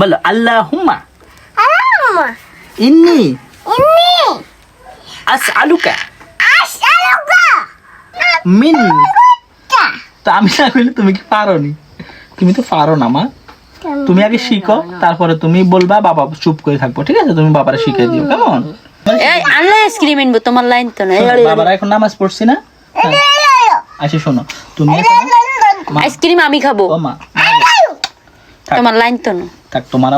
বলো আল্লাহুম্মা Allahumma ইন্নি inni আসআলুকা as'aluka মিন। ta. তো আমি না বললে তুমি কি পারো নি? তুমি তো পারো না মা। তুমি আগে শিখো, তারপরে তুমি বলবা, বাবা চুপ করে থাকবো, ঠিক আছে? তুমি বাবারে শিখিয়ে দিও, কেমন? এই আল্লাহ আইসক্রিম আনবো, তোমার লাইন তো না। শোনো, বাবারা এখন নামাজ পড়ছি না? হ্যাঁ। আচ্ছা শোনো, তুমি এখন মা, আইসক্রিম আমি খাবো, ও মা থাক, তোমার লাইন তো না। থাক, তোমার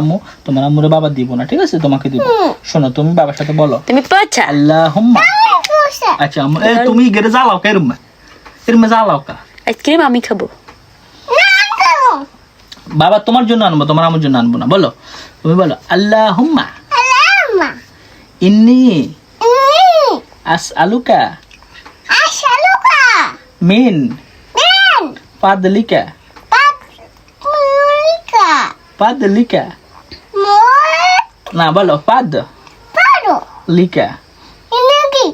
আম্মুরে বাবা দিব না, ঠিক আছে? তোমাকে দিব। শোনো, তুমি বাবার সাথে বলো তুমি পড়ছা আল্লাহুম্মা। Pusa. আচ্ছা আম্মু, এই তুমি গেরে জ্বালাও কা এরম জ্বালাও কা। আইসক্রিম আমি খাবো। বাবা তোমার জন্য আনবো, তোমার আমার জন্য আনবো না। বলো, তুমি বলো আল্লাহুম্মা Allahumma ইন্নি inni আসআলুকা as'aluka মিন min ফাদলিকা fadlika ফাদলিকা। mul না, বলো ফাদলিকা। padu ilagi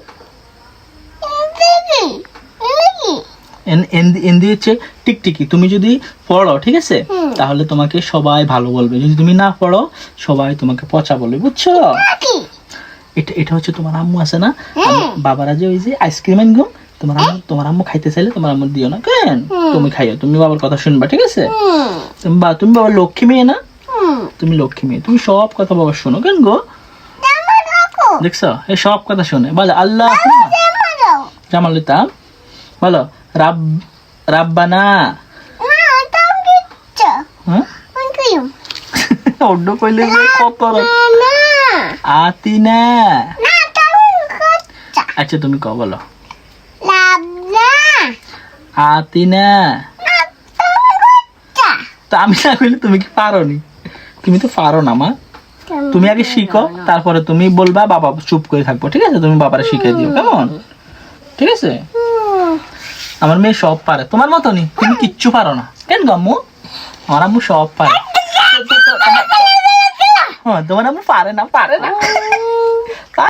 এন্দি হচ্ছে টিকটিকি। তুমি যদি পড়ো, ঠিক আছে, তাহলে তোমাকে সবাই ভালো বলবে। যদি তুমি না পড়ো, সবাই তোমাকে পচা বলবে, বুঝছো? ilagi এটা হচ্ছে তোমার আম্মু আছে না, বাবারা যে ওই যে আইসক্রিম আনগো, তোমার আম্মু খাইতে চাইলে তোমার আম্মু দিও না, কেন? তুমি খাইও, তুমি বাবার কথা শুনবা, ঠিক আছে? তুমি বাবার লক্ষ্মী মেয়ে না? তুমি লক্ষ্মী মেয়ে, তুমি সব কথা বাবা শোনো, কেন গো? দেখছো, এই সব কথা শুনে। বলো আল্লাহ জামাল দিতাম। বলো রাব্বানা। হ্যাঁ, অন্য কইলে যে কত আতিনা। আচ্ছা তুমি কও, বলো আতিনা। তো আমি না কইলে তুমি কি পারো নি? তুমি তো পারো না মা। তুমি আগে শিখো, তারপরে তুমি বলবা, বাবা চুপ করে থাকবো, ঠিক আছে? তুমি বাবারে শিখিয়ে দিও, কেমন? ঠিক আছে? আমার মেয়ে সব পারে, তোমার মতনই। তুমি কিচ্ছু পারো না, কেন গো আম্মু? আমার আম্মু সব পারে। হ্যাঁ, তোমার আম্মু পারে না।